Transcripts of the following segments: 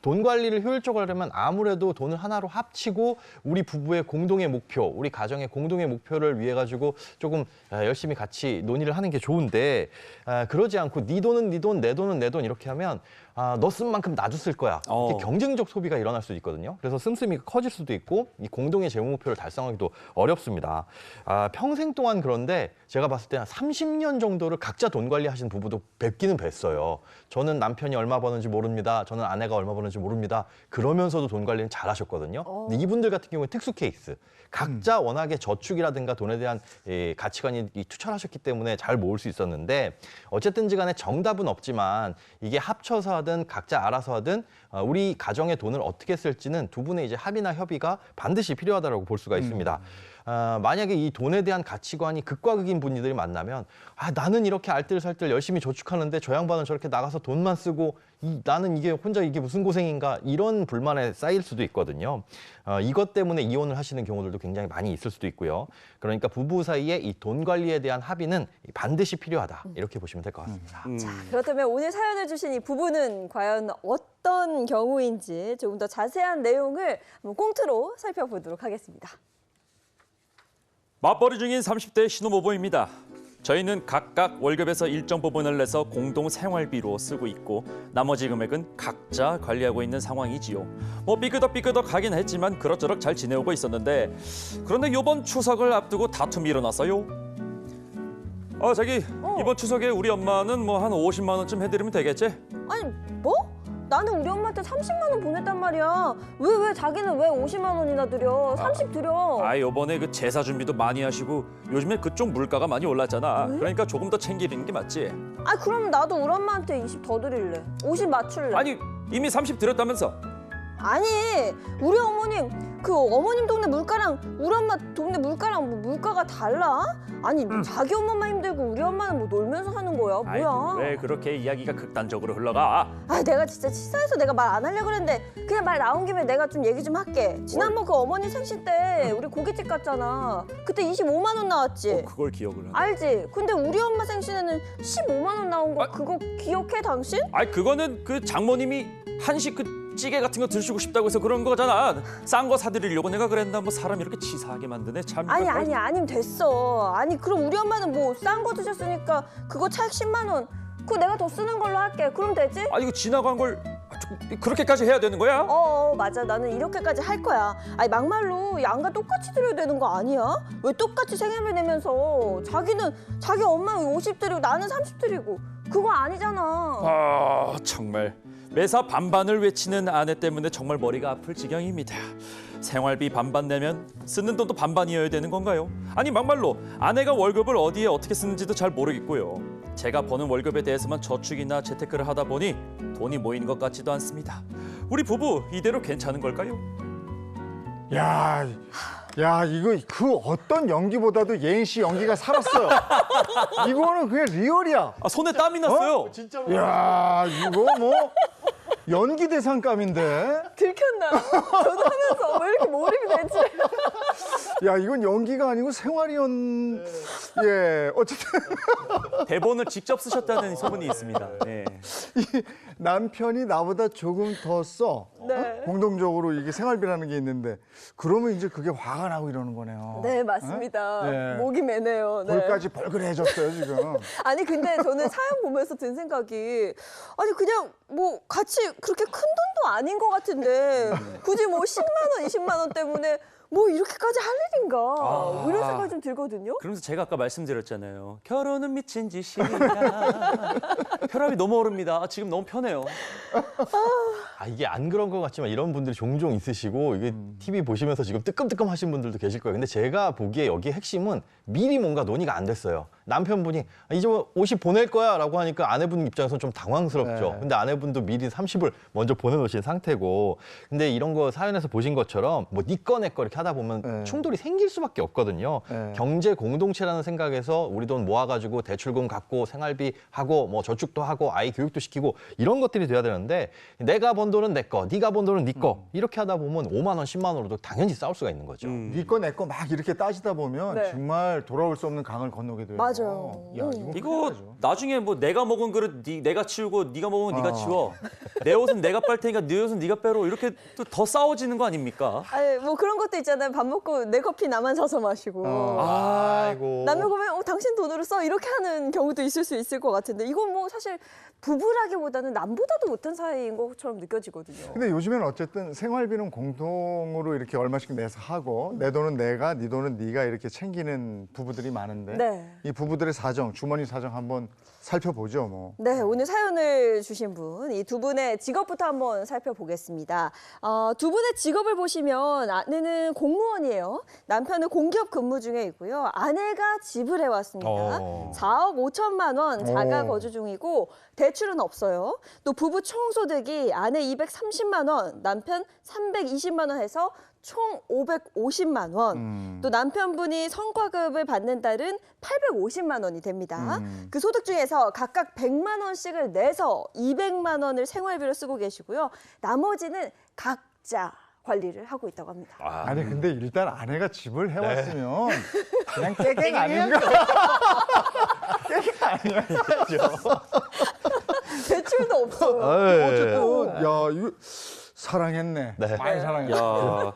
돈 관리를 효율적으로 하려면 아무래도 돈을 하나로 합치고 우리 부부의 공동의 목표, 우리 가정의 공동의 목표를 위해 가지고 조금 열심히 같이 논의를 하는 게 좋은데 그러지 않고 네 돈은 네 돈, 내 돈은 내 돈 이렇게 하면 너 쓴 만큼 나도 쓸 거야. 이렇게 경쟁적 소비가 일어날 수도 있거든요. 그래서 씀씀이가 커질 수도 있고 이 공동의 재무 목표를 달성하기도 어렵습니다. 평생 동안 그런데 제가 봤을 때 한 30년 정도를 각자 돈 관리하신 부부도 뵙기는 뵀어요. 저는 남편이 얼마 버는지 모릅니다. 저는 아내가 얼마 버는지 모릅니다. 그러면서도 돈 관리는 잘하셨거든요. 근데 이분들 같은 경우는 특수 케이스. 각자 워낙에 저축이라든가 돈에 대한 가치관이 투철하셨기 때문에 잘 모을 수 있었는데 어쨌든지 간에 정답은 없지만 이게 합쳐서 하든 각자 알아서 하든 우리 가정의 돈을 어떻게 쓸지는 두 분의 이제 합의나 협의가 반드시 필요하다고 볼 수가 있습니다. 만약에 이 돈에 대한 가치관이 극과 극인 분들이 만나면 나는 이렇게 알뜰살뜰 열심히 저축하는데 저 양반은 저렇게 나가서 돈만 쓰고 나는 이게 혼자 이게 무슨 고생인가 이런 불만에 쌓일 수도 있거든요. 이것 때문에 이혼을 하시는 경우들도 굉장히 많이 있을 수도 있고요. 그러니까 부부 사이에 이 돈 관리에 대한 합의는 반드시 필요하다 이렇게 보시면 될 것 같습니다. 자, 그렇다면 오늘 사연을 주신 이 부부는 과연 어떤 경우인지 조금 더 자세한 내용을 한번 꽁트로 살펴보도록 하겠습니다. 맞벌이 중인 30대 신혼부부입니다. 저희는 각각 월급에서 일정 부분을 내서 공동 생활비로 쓰고 있고 나머지 금액은 각자 관리하고 있는 상황이지요. 뭐 삐끄덕삐끄덕 하긴 했지만 그럭저럭 잘 지내오고 있었는데 그런데 이번 추석을 앞두고 다툼이 일어났어요. 자기 이번 추석에 우리 엄마는 뭐 한 50만 원쯤 해드리면 되겠지? 아니 뭐? 나는 우리 엄마한테 30만 원 보냈단 말이야. 왜 자기는 왜 50만 원이나 드려? 30 드려. 요번에 그 제사 준비도 많이 하시고 요즘에 그쪽 물가가 많이 올랐잖아. 그러니까 조금 더 챙기는 게 맞지? 그럼 나도 우리 엄마한테 20 더 드릴래. 50 맞출래. 아니 이미 30 드렸다면서? 아니 우리 어머님 그 어머님 동네 물가랑 우리 엄마 동네 물가랑 뭐 물가가 달라? 아니 자기 엄마만 힘들고 우리 엄마는 뭐 놀면서 사는 거야? 뭐야? 아이고, 왜 그렇게 이야기가 극단적으로 흘러가? 내가 진짜 치사해서 내가 말 안 하려고 그랬는데 그냥 말 나온 김에 내가 좀 얘기 좀 할게. 지난번 그 어머니 생신 때 우리 고깃집 갔잖아. 그때 25만 원 나왔지? 그걸 기억을 하네. 알지? 근데 우리 엄마 생신에는 15만 원 나온 거 그거 기억해 당신? 그거는 그 장모님이 한식 그 찌개 같은 거 드시고 싶다고 해서 그런 거잖아. 싼 거 사드리려고 내가 그랬나? 뭐 사람 이렇게 치사하게 만드네 참. 아니면 됐어. 그럼 우리 엄마는 뭐 싼 거 드셨으니까 그거 차액 10만 원. 그거 내가 더 쓰는 걸로 할게. 그럼 되지? 이거 지나간 걸 그렇게까지 해야 되는 거야? 맞아. 나는 이렇게까지 할 거야. 막말로 양과 똑같이 드려야 되는 거 아니야? 왜 똑같이 생일을 내면서 자기는 자기 엄마 50 드리고 나는 30 드리고 그거 아니잖아. 정말 매사 반반을 외치는 아내 때문에 정말 머리가 아플 지경입니다. 생활비 반반 내면 쓰는 돈도 반반이어야 되는 건가요? 막말로 아내가 월급을 어디에 어떻게 쓰는지도 잘 모르겠고요. 제가 버는 월급에 대해서만 저축이나 재테크를 하다 보니 돈이 모이는 것 같지도 않습니다. 우리 부부 이대로 괜찮은 걸까요? 야, 이거 그 어떤 연기보다도 예인 씨 연기가 살았어요. 이거는 그냥 리얼이야. 손에 땀이 났어요. 진짜로. 야, 이거 뭐 연기 대상감인데. 들켰나? 저도 하면서 왜 이렇게 몰입이 되지? 야, 이건 연기가 아니고 예, 어쨌든 대본을 직접 쓰셨다는 소문이 있습니다. 네. 이 남편이 나보다 조금 더 써. 네. 공동적으로 이게 생활비라는 게 있는데 그러면 이제 그게 화가 나고 이러는 거네요. 네, 맞습니다. 네. 목이 매네요. 네. 볼까지 벌그레해졌어요 지금. 근데 저는 사연 보면서 든 생각이 그냥 뭐 같이 그렇게 큰 돈도 아닌 것 같은데 굳이 뭐 10만 원, 20만 원 때문에 뭐 이렇게까지 할 일인가 이런 생각이 좀 들거든요. 그러면서 제가 아까 말씀드렸잖아요. 결혼은 미친 짓이야. 혈압이 너무 오릅니다. 지금 너무 편해요. 이게 안 그런 것 같지만 이런 분들이 종종 있으시고 이게 TV 보시면서 지금 뜨끔뜨끔 하신 분들도 계실 거예요. 근데 제가 보기에 여기에 핵심은 미리 뭔가 논의가 안 됐어요. 남편분이 이제 50 보낼 거야 라고 하니까 아내분 입장에서는 좀 당황스럽죠. 네. 근데 아내분도 미리 30을 먼저 보내놓으신 상태고 근데 이런 거 사연에서 보신 것처럼 뭐 네 거 내 거 이렇게 사다 보면 네. 충돌이 생길 수밖에 없거든요. 네. 경제 공동체라는 생각에서 우리 돈 모아가지고 대출금 갚고 생활비 하고 뭐 저축도 하고 아이 교육도 시키고 이런 것들이 돼야 되는데 내가 번 돈은 내 거, 네가 번 돈은 네 거 이렇게 하다 보면 5만 원, 10만 원으로도 당연히 싸울 수가 있는 거죠. 네 거 내 거 막 이렇게 따지다 보면 네. 정말 돌아올 수 없는 강을 건너게 돼요. 맞아요. 야, 이건 이거 큰일 나죠. 나중에 뭐 내가 먹은 그릇 내가 치우고 네가 먹은 네가 어. 치워. 내 옷은 내가 빨 테니까 네 옷은 네가 빼로 이렇게 또 더 싸워지는 거 아닙니까? 아니 뭐 그런 것도 있잖아요. 밥 먹고 내 커피 나만 사서 마시고. 아이고. 남의 보면 당신 돈으로 써 이렇게 하는 경우도 있을 수 있을 것 같은데 이건 뭐 사실 부부라기보다는 남보다도 못한 사이인 것처럼 느껴지거든요. 근데 요즘에는 어쨌든 생활비는 공동으로 이렇게 얼마씩 내서 하고 내 돈은 내가, 네 돈은 네가 이렇게 챙기는 부부들이 많은데 네. 이 부부들의 사정, 주머니 사정 한번 살펴보죠, 뭐. 네, 오늘 사연을 주신 분, 이 두 분의 직업부터 한번 살펴보겠습니다. 두 분의 직업을 보시면 아내는 공무원이에요. 남편은 공기업 근무 중에 있고요. 아내가 집을 해왔습니다. 4억 5천만 원 자가 오. 거주 중이고 대출은 없어요. 또 부부 총소득이 아내 230만 원, 남편 320만 원 해서 총 550만 원. 또 남편분이 성과급을 받는 달은 850만 원이 됩니다. 그 소득 중에서 각각 100만 원씩을 내서 200만 원을 생활비로 쓰고 계시고요. 나머지는 각자 관리를 하고 있다고 합니다. 아니 근데 일단 아내가 집을 해왔으면 그냥 깨갱 아닌가? 대출도 없어요. 어쨌든 야 이거 사랑했네. 네. 많이 사랑했네. 야.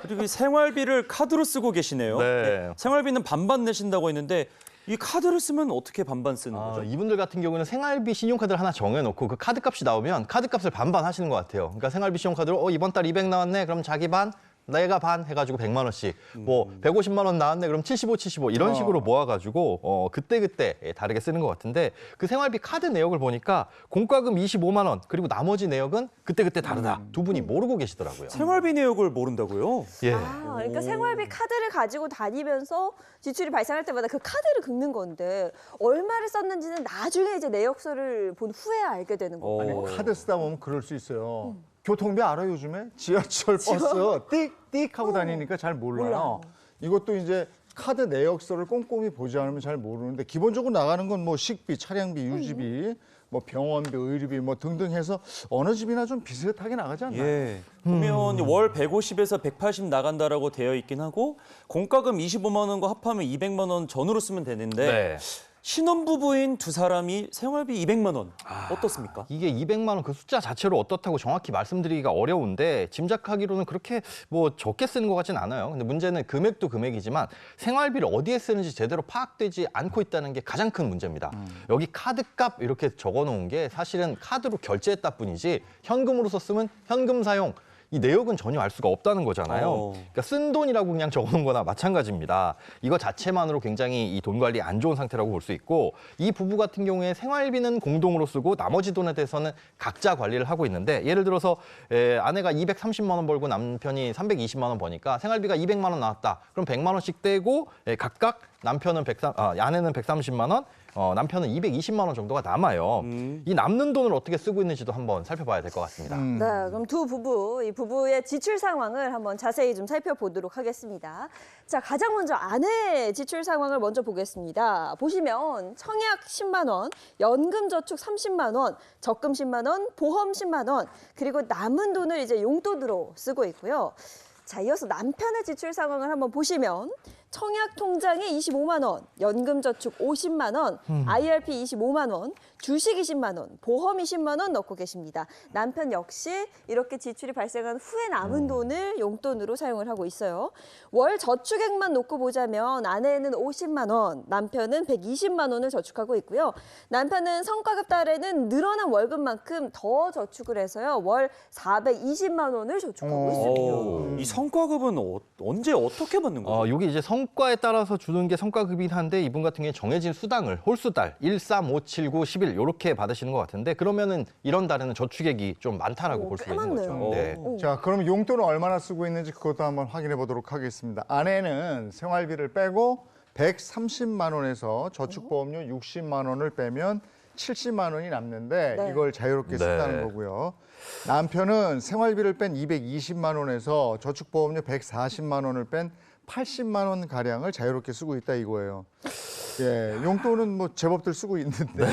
그리고 이 생활비를 카드로 쓰고 계시네요. 네. 생활비는 반반 내신다고 했는데 이 카드를 쓰면 어떻게 반반 쓰는 거죠? 이분들 같은 경우는 생활비 신용카드를 하나 정해놓고 그 카드값이 나오면 카드값을 반반 하시는 것 같아요. 그러니까 생활비 신용카드로 이번 달 200 나왔네. 그럼 자기 반, 내가 반 해가지고 100만 원씩. 뭐 150만 원 나왔네. 그럼 75, 75 이런 식으로 모아가지고 그때그때 다르게 쓰는 것 같은데 그 생활비 카드 내역을 보니까 공과금 25만 원 그리고 나머지 내역은 그때그때 다르다. 두 분이 모르고 계시더라고요. 생활비 내역을 모른다고요? 예. 그러니까 생활비 카드를 가지고 다니면서 지출이 발생할 때마다 그 카드를 긁는 건데 얼마를 썼는지는 나중에 이제 내역서를 본 후에 알게 되는 거고. 아니 카드 쓰다 보면 그럴 수 있어요. 교통비 알아 요즘에? 지하철 버스 띡띡 하고 다니니까 잘 몰라요. 몰라요. 이것도 이제 카드 내역서를 꼼꼼히 보지 않으면 잘 모르는데 기본적으로 나가는 건 뭐 식비, 차량비, 유지비, 뭐 병원비, 의료비 뭐 등등 해서 어느 집이나 좀 비슷하게 나가지 않나요? 예. 보면 월 150에서 180 나간다라고 되어 있긴 하고 공과금 25만 원과 합하면 200만 원 전후로 쓰면 되는데 네. 신혼부부인 두 사람이 생활비 200만 원 어떻습니까? 이게 200만 원 그 숫자 자체로 어떻다고 정확히 말씀드리기가 어려운데 짐작하기로는 그렇게 뭐 적게 쓰는 것 같진 않아요. 근데 문제는 금액도 금액이지만 생활비를 어디에 쓰는지 제대로 파악되지 않고 있다는 게 가장 큰 문제입니다. 여기 카드값 이렇게 적어놓은 게 사실은 카드로 결제했다 뿐이지 현금으로 썼으면 현금 사용 이 내역은 전혀 알 수가 없다는 거잖아요. 그러니까 쓴 돈이라고 그냥 적어놓은 거나 마찬가지입니다. 이거 자체만으로 굉장히 이 돈 관리 안 좋은 상태라고 볼 수 있고 이 부부 같은 경우에 생활비는 공동으로 쓰고 나머지 돈에 대해서는 각자 관리를 하고 있는데 예를 들어서 아내가 230만 원 벌고 남편이 320만 원 버니까 생활비가 200만 원 나왔다. 그럼 100만 원씩 떼고 각각 남편은 아내는 130만 원, 남편은 220만 원 정도가 남아요. 이 남는 돈을 어떻게 쓰고 있는지도 한번 살펴봐야 될 것 같습니다. 네, 그럼 두 부부, 이 부부의 지출 상황을 한번 자세히 좀 살펴보도록 하겠습니다. 자, 가장 먼저 아내의 지출 상황을 먼저 보겠습니다. 보시면 청약 10만 원, 연금저축 30만 원, 적금 10만 원, 보험 10만 원, 그리고 남은 돈을 이제 용돈으로 쓰고 있고요. 자, 이어서 남편의 지출 상황을 한번 보시면 청약 통장에 25만 원, 연금저축 50만 원, IRP 25만 원, 주식 20만 원, 보험 20만 원 넣고 계십니다. 남편 역시 이렇게 지출이 발생한 후에 남은 돈을 용돈으로 사용을 하고 있어요. 월 저축액만 놓고 보자면 아내는 50만 원, 남편은 120만 원을 저축하고 있고요. 남편은 성과급 달에는 늘어난 월급만큼 더 저축을 해서요. 월 420만 원을 저축하고 있습니다. 이 성과급은 언제 어떻게 받는 거죠? 여기 이제 성과에 따라서 주는 게 성과급이긴 한데 이분 같은 경우에 정해진 수당을 홀수달 1, 3, 5, 7, 9, 11 이렇게 받으시는 것 같은데 그러면은 이런 달에는 저축액이 좀 많다라고 볼 수가 꽤 있는 거죠. 많네요. 네. 자, 그럼 용돈을 얼마나 쓰고 있는지 그것도 한번 확인해 보도록 하겠습니다. 아내는 생활비를 빼고 130만 원에서 저축보험료 60만 원을 빼면 70만 원이 남는데 네. 이걸 자유롭게 네. 쓴다는 거고요. 남편은 생활비를 뺀 220만 원에서 저축보험료 140만 원을 뺀 80만 원 가량을 자유롭게 쓰고 있다 이거예요. 예, 용돈은 뭐 제법들 쓰고 있는데.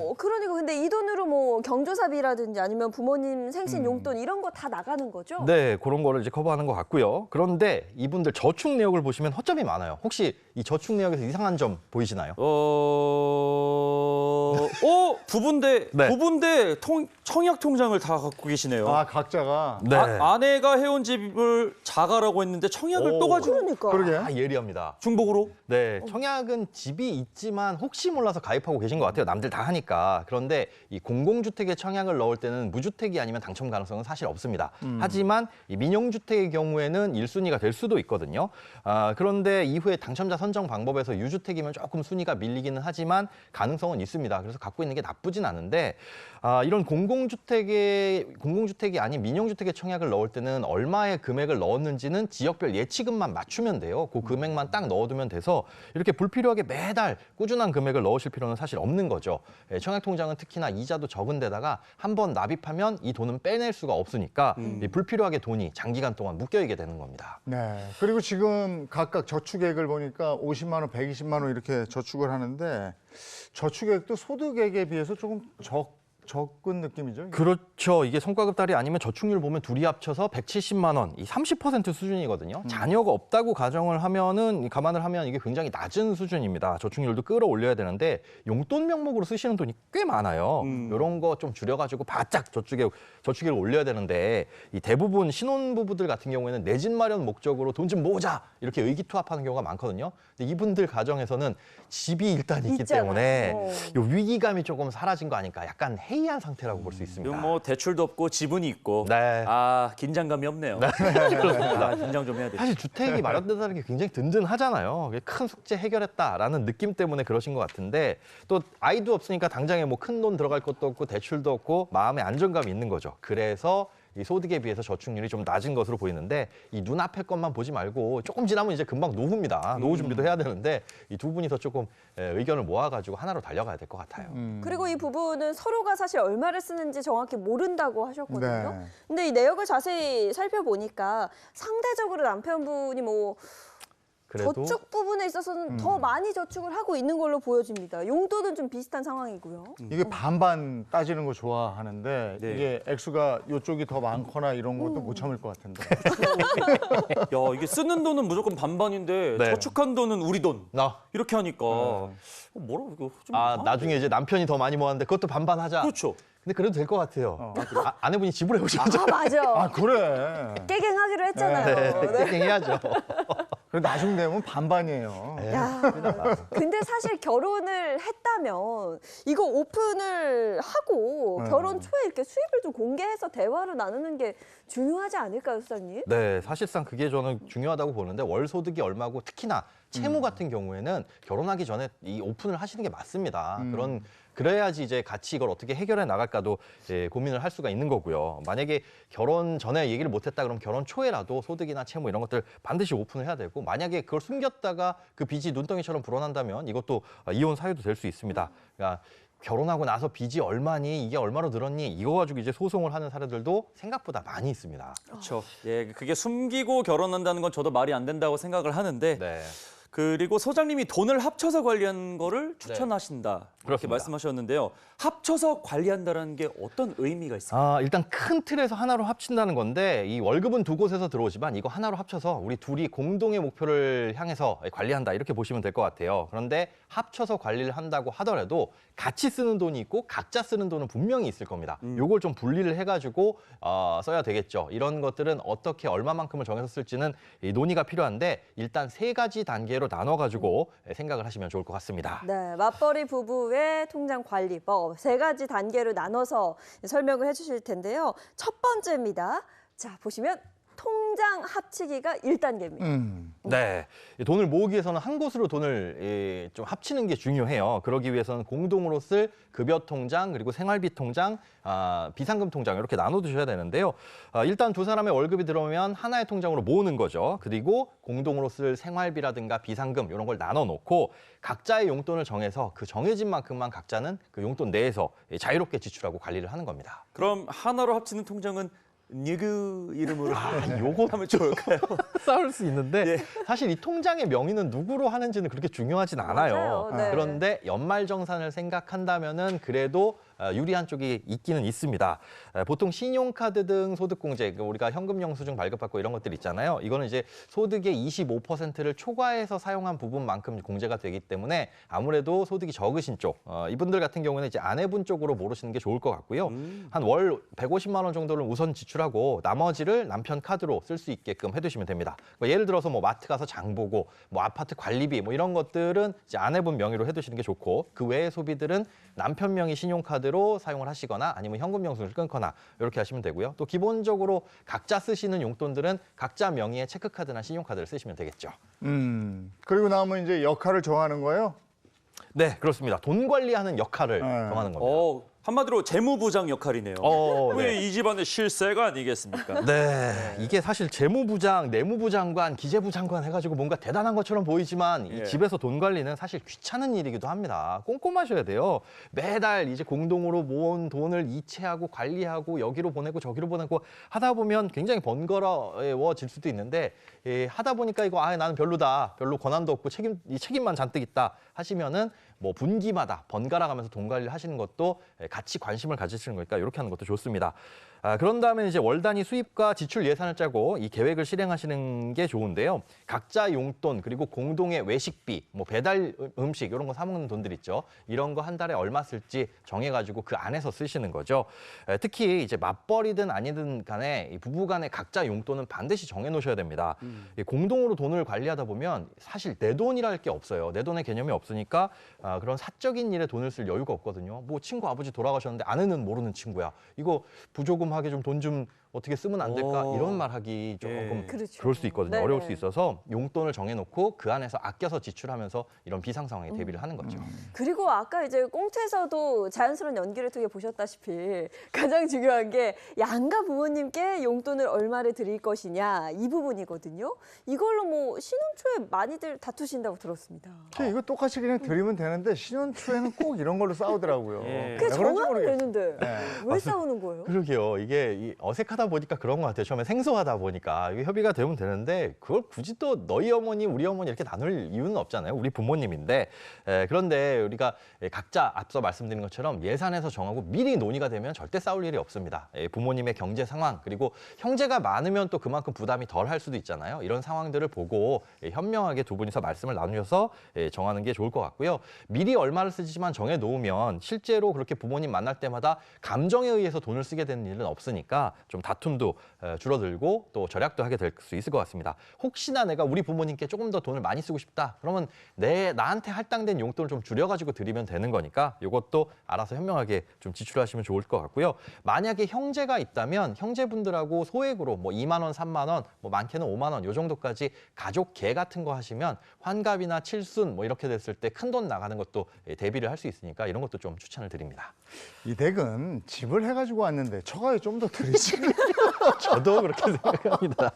오, 그러니까 근데 이 돈으로 뭐 경조사비라든지 아니면 부모님 생신 용돈 이런 거 다 나가는 거죠? 네, 그런 거를 이제 커버하는 것 같고요. 그런데 이분들 저축 내역을 보시면 허점이 많아요. 혹시 이 저축 내역에서 이상한 점 보이시나요? 부부인데 네. 청약 통장을 다 갖고 계시네요. 아, 각자가. 네. 아내가 해온 집을 자가라고 했는데 청약을 오. 또 가지고 그러니까. 그러게. 아, 예리합니다. 중복으로? 네, 청약은 집이 있지만 혹시 몰라서 가입하고 계신 것 같아요. 남들 다 하니까. 그런데 이 공공주택에 청약을 넣을 때는 무주택이 아니면 당첨 가능성은 사실 없습니다. 하지만 이 민영주택의 경우에는 1순위가 될 수도 있거든요. 그런데 이후에 당첨자 선정 방법에서 유주택이면 조금 순위가 밀리기는 하지만 가능성은 있습니다. 그래서 갖고 있는 게 나쁘진 않은데 이런 공공주택이 아닌 민영주택에 청약을 넣을 때는 얼마의 금액을 넣었는지는 지역별 예치금만 맞추면 돼요. 그 금액만 딱 넣어두면 돼서 이렇게 불필요하게 매달 꾸준한 금액을 넣으실 필요는 사실 없는 거죠. 청약통장은 특히나 이자도 적은 데다가 한 번 납입하면 이 돈은 빼낼 수가 없으니까 이 불필요하게 돈이 장기간 동안 묶여있게 되는 겁니다. 네. 그리고 지금 각각 저축액을 보니까 50만 원, 120만 원 이렇게 저축을 하는데 저축액도 소득액에 비해서 조금 적은 느낌이죠. 그렇죠. 이게 성과급 딸이 아니면 저축률 보면 둘이 합쳐서 170만 원, 이 30% 수준이거든요. 자녀가 없다고 가정을 하면은 감안을 하면 이게 굉장히 낮은 수준입니다. 저축률도 끌어올려야 되는데 용돈 명목으로 쓰시는 돈이 꽤 많아요. 이런 거 좀 줄여가지고 바짝 저축액을 올려야 되는데 이 대부분 신혼부부들 같은 경우에는 내 집 마련 목적으로 돈 좀 모으자 이렇게 의기투합하는 경우가 많거든요. 근데 이분들 가정에서는 집이 일단 있기 있잖아. 때문에 요 위기감이 조금 사라진 거 아닐까. 약간 해이한 상태라고 볼 수 있습니다. 뭐 대출도 없고 지분이 있고 네. 긴장감이 없네요. 긴장 좀 해야 돼. 사실 주택이 마련된다는 게 굉장히 든든하잖아요. 큰 숙제 해결했다라는 느낌 때문에 그러신 것 같은데 또 아이도 없으니까 당장에 뭐 큰 돈 들어갈 것도 없고 대출도 없고 마음의 안정감이 있는 거죠. 그래서 이 소득에 비해서 저축률이 좀 낮은 것으로 보이는데 이 눈앞의 것만 보지 말고 조금 지나면 이제 금방 노후입니다. 노후 준비도 해야 되는데 이 두 분이서 조금 의견을 모아가지고 하나로 달려가야 될 것 같아요. 그리고 이 부부는 서로가 사실 얼마를 쓰는지 정확히 모른다고 하셨거든요. 네. 근데 이 내역을 자세히 살펴보니까 상대적으로 남편분이 뭐 그래도 저축 부분에 있어서는 더 많이 저축을 하고 있는 걸로 보여집니다. 용돈은 좀 비슷한 상황이고요. 이게 반반 따지는 거 좋아하는데 네. 이게 액수가 이쪽이 더 많거나 이런 것도 못 참을 것 같은데. 야, 이게 쓰는 돈은 무조건 반반인데 네. 저축한 돈은 우리 돈. 나 이렇게 하니까 뭐라고 이거 좀 나중에 이제 남편이 더 많이 모았는데 그것도 반반하자. 그렇죠. 근데 그래도 될 것 같아요. 아내분이 지불해 오셨죠? 아 맞아. 아, 그래. 깨갱하기로 했잖아요. 네, 해야죠. 그래 나중 되면 반반이에요. 야, 근데 사실 결혼을 했다면 이거 오픈을 하고 결혼 초에 이렇게 수입을 좀 공개해서 대화를 나누는 게 중요하지 않을까요, 수사님? 네, 사실상 그게 저는 중요하다고 보는데 월 소득이 얼마고 특히나 채무 같은 경우에는 결혼하기 전에 이 오픈을 하시는 게 맞습니다. 그래야지 이제 같이 이걸 어떻게 해결해 나갈까도 이제 고민을 할 수가 있는 거고요. 만약에 결혼 전에 얘기를 못했다 그러면 결혼 초에라도 소득이나 채무 이런 것들 반드시 오픈을 해야 되고 만약에 그걸 숨겼다가 그 빚이 눈덩이처럼 불어난다면 이것도 이혼 사유도 될 수 있습니다. 그러니까 결혼하고 나서 빚이 얼마니 이게 얼마로 늘었니 이거 가지고 이제 소송을 하는 사례들도 생각보다 많이 있습니다. 그렇죠. 예, 그게 숨기고 결혼한다는 건 저도 말이 안 된다고 생각을 하는데 네. 그리고 소장님이 돈을 합쳐서 관리하는 거를 추천하신다 이렇게 그렇습니다. 말씀하셨는데요. 합쳐서 관리한다는 게 어떤 의미가 있습니까? 일단 큰 틀에서 하나로 합친다는 건데 이 월급은 두 곳에서 들어오지만 이거 하나로 합쳐서 우리 둘이 공동의 목표를 향해서 관리한다 이렇게 보시면 될 것 같아요. 그런데 합쳐서 관리를 한다고 하더라도 같이 쓰는 돈이 있고 각자 쓰는 돈은 분명히 있을 겁니다. 요걸 좀 분리를 해가지고 써야 되겠죠. 이런 것들은 어떻게 얼마만큼을 정해서 쓸지는 이 논의가 필요한데 일단 세 가지 단계로 나눠가지고 생각을 하시면 좋을 것 같습니다. 네, 맞벌이 부부의 통장 관리법 세 가지 단계로 나눠서 설명을 해주실 텐데요. 첫 번째입니다. 자, 보시면 통장 합치기가 1단계입니다. 네, 이 돈을 모으기 위해서는 한 곳으로 돈을 좀 합치는 게 중요해요. 그러기 위해서는 공동으로 쓸 급여 통장 그리고 생활비 통장, 비상금 통장 이렇게 나눠두셔야 되는데요. 일단 두 사람의 월급이 들어오면 하나의 통장으로 모으는 거죠. 그리고 공동으로 쓸 생활비라든가 비상금 이런 걸 나눠놓고 각자의 용돈을 정해서 그 정해진 만큼만 각자는 그 용돈 내에서 자유롭게 지출하고 관리를 하는 겁니다. 그럼 하나로 합치는 통장은 니그 이름으로 요거 하면 좋을까요? 싸울 수 있는데 사실 이 통장의 명의는 누구로 하는지는 그렇게 중요하진 않아요. 맞아요. 네. 그런데 연말정산을 생각한다면은 그래도 유리한 쪽이 있기는 있습니다. 보통 신용카드 등 소득공제, 우리가 현금 영수증 발급받고 이런 것들 있잖아요. 이거는 이제 소득의 25%를 초과해서 사용한 부분만큼 공제가 되기 때문에 아무래도 소득이 적으신 쪽, 이분들 같은 경우는 이제 아내분 쪽으로 모르시는 게 좋을 것 같고요. 한 월 150만 원 정도를 우선 지출하고 나머지를 남편 카드로 쓸 수 있게끔 해두시면 됩니다. 예를 들어서 뭐 마트 가서 장 보고 뭐 아파트 관리비 뭐 이런 것들은 이제 아내분 명의로 해두시는 게 좋고 그 외의 소비들은 남편 명의 신용카드로 사용을 하시거나 아니면 현금 영수증을 끊거나 이렇게 하시면 되고요. 또 기본적으로 각자 쓰시는 용돈들은 각자 명의의 체크카드나 신용카드를 쓰시면 되겠죠. 그리고 나면 이제 역할을 정하는 거예요? 네, 그렇습니다. 돈 관리하는 역할을 정하는 겁니다. 한마디로 재무부장 역할이네요. 네. 왜 이 집안의 실세가 아니겠습니까? 네, 이게 사실 재무부장, 내무부 장관, 기재부 장관 해가지고 뭔가 대단한 것처럼 보이지만 이 집에서 돈 관리는 사실 귀찮은 일이기도 합니다. 꼼꼼하셔야 돼요. 매달 이제 공동으로 모은 돈을 이체하고 관리하고 여기로 보내고 저기로 보내고 하다 보면 굉장히 번거로워질 수도 있는데 하다 보니까 이거 나는 별로다, 별로 권한도 없고 책임만 잔뜩 있다 하시면은 뭐 분기마다 번갈아 가면서 돈 관리를 하시는 것도 같이 관심을 가지시는 거니까 이렇게 하는 것도 좋습니다. 그런 다음에 이제 월 단위 수입과 지출 예산을 짜고 이 계획을 실행하시는 게 좋은데요. 각자 용돈 그리고 공동의 외식비, 뭐 배달 음식 이런 거 사 먹는 돈들 있죠. 이런 거 한 달에 얼마 쓸지 정해가지고 그 안에서 쓰시는 거죠. 특히 이제 맞벌이든 아니든 간에 이 부부 간의 각자 용돈은 반드시 정해놓으셔야 됩니다. 이 공동으로 돈을 관리하다 보면 사실 내 돈이랄 게 없어요. 내 돈의 개념이 없으니까 그런 사적인 일에 돈을 쓸 여유가 없거든요. 뭐 친구 아버지 돌아가셨는데 아내는 모르는 친구야. 이거 부조금하게 좀 돈 좀 어떻게 쓰면 안 될까? 이런 말 하기 조금 그렇죠. 그럴 수 있거든요. 네네. 어려울 수 있어서 용돈을 정해놓고 그 안에서 아껴서 지출하면서 이런 비상 상황에 대비를 하는 거죠. 그리고 아까 이제 꽁트에서도 자연스러운 연기를 통해 보셨다시피 가장 중요한 게 양가 부모님께 용돈을 얼마를 드릴 것이냐 이 부분이거든요. 이걸로 뭐 신혼초에 많이들 다투신다고 들었습니다. 이거 똑같이 그냥 드리면 되는데 신혼초에는 꼭 이런 걸로 싸우더라고요. 그게 왜 그런지 정하면 모르겠어요. 되는데 네. 왜 싸우는 거예요? 그러게요. 이게 어색하다 보니까 그런 것 같아요. 처음에 생소하다 보니까 이게 협의가 되면 되는데 그걸 굳이 또 너희 어머니, 우리 어머니 이렇게 나눌 이유는 없잖아요. 우리 부모님인데 그런데 우리가 각자 앞서 말씀드린 것처럼 예산에서 정하고 미리 논의가 되면 절대 싸울 일이 없습니다. 부모님의 경제 상황 그리고 형제가 많으면 또 그만큼 부담이 덜 할 수도 있잖아요. 이런 상황들을 보고 현명하게 두 분이서 말씀을 나누셔서 정하는 게 좋을 것 같고요. 미리 얼마를 쓰지만 정해 놓으면 실제로 그렇게 부모님 만날 때마다 감정에 의해서 돈을 쓰게 되는 일은 없으니까 좀 다툼도 줄어들고 또 절약도 하게 될 수 있을 것 같습니다. 혹시나 내가 우리 부모님께 조금 더 돈을 많이 쓰고 싶다. 그러면 나한테 할당된 용돈을 좀 줄여가지고 드리면 되는 거니까 이것도 알아서 현명하게 좀 지출하시면 좋을 것 같고요. 만약에 형제가 있다면 형제분들하고 소액으로 뭐 2만 원, 3만 원, 뭐 많게는 5만 원 요 정도까지 가족계 같은 거 하시면 환갑이나 칠순 뭐 이렇게 됐을 때 큰 돈 나가는 것도 대비를 할 수 있으니까 이런 것도 좀 추천을 드립니다. 이 댁은 집을 해가지고 왔는데 처가에 좀 더 드리지. 저도 그렇게 생각합니다.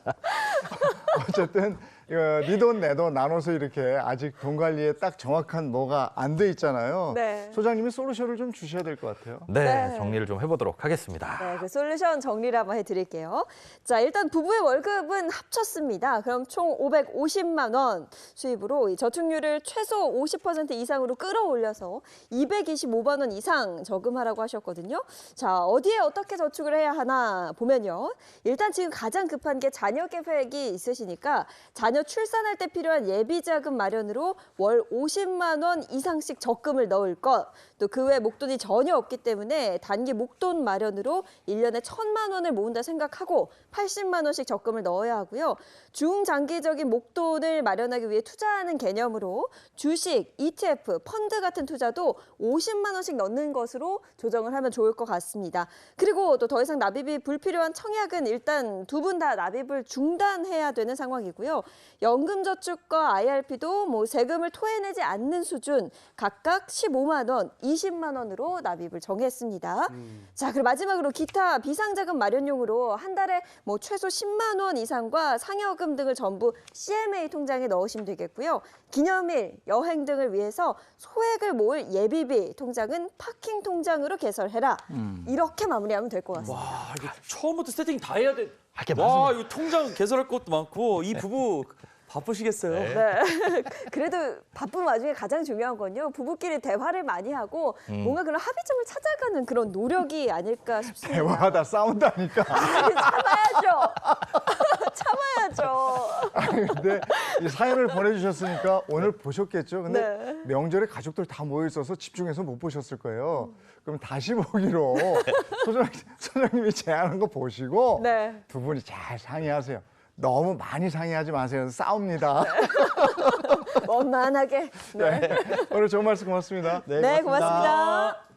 어쨌든 네 돈 내 돈 나눠서 이렇게 아직 돈 관리에 딱 정확한 뭐가 안 돼 있잖아요. 네. 소장님이 솔루션을 좀 주셔야 될 것 같아요. 네, 네. 정리를 좀 해보도록 하겠습니다. 네, 그 솔루션 정리를 한번 해드릴게요. 자, 일단 부부의 월급은 합쳤습니다. 그럼 총 550만 원 수입으로 이 저축률을 최소 50% 이상으로 끌어올려서 225만 원 이상 저금하라고 하셨거든요. 자, 어디에 어떻게 저축을 해야 하나 보면요. 일단 지금 가장 급한 게 자녀 계획이 있으시니까 자녀 자녀 출산할 때 필요한 예비 자금 마련으로 월 50만 원 이상씩 적금을 넣을 것, 또 그 외 목돈이 전혀 없기 때문에 단기 목돈 마련으로 1년에 1,000만 원을 모은다 생각하고 80만 원씩 적금을 넣어야 하고요. 중장기적인 목돈을 마련하기 위해 투자하는 개념으로 주식, ETF, 펀드 같은 투자도 50만 원씩 넣는 것으로 조정을 하면 좋을 것 같습니다. 그리고 또 더 이상 납입이 불필요한 청약은 일단 두 분 다 납입을 중단해야 되는 상황이고요. 연금저축과 IRP도 뭐 세금을 토해내지 않는 수준 각각 15만 원, 20만 원으로 납입을 정했습니다. 자, 그리고 마지막으로 기타 비상자금 마련용으로 한 달에 뭐 최소 10만 원 이상과 상여금 등을 전부 CMA 통장에 넣으시면 되겠고요. 기념일, 여행 등을 위해서 소액을 모을 예비비 통장은 파킹 통장으로 개설해라. 이렇게 마무리하면 될 것 같습니다. 와, 이거 처음부터 세팅 다 해야 돼. 게 와, 많습니다. 이거 통장 개설할 것도 많고 이 부부 바쁘시겠어요. 네. 그래도 바쁜 와중에 가장 중요한 건요. 부부끼리 대화를 많이 하고 뭔가 그런 합의점을 찾아가는 그런 노력이 아닐까 싶습니다. 대화하다 싸운다니까. 참아야죠. 참아야죠. 아니, 근데 이 사연을 보내주셨으니까 오늘 보셨겠죠? 근데 네. 명절에 가족들 다 모여 있어서 집중해서 못 보셨을 거예요. 그럼 다시 보기로 소장님이 제안한 거 보시고 네. 두 분이 잘 상의하세요. 너무 많이 상의하지 마세요. 싸웁니다. 원만하게. 네. 오늘 좋은 말씀 고맙습니다. 네, 고맙습니다.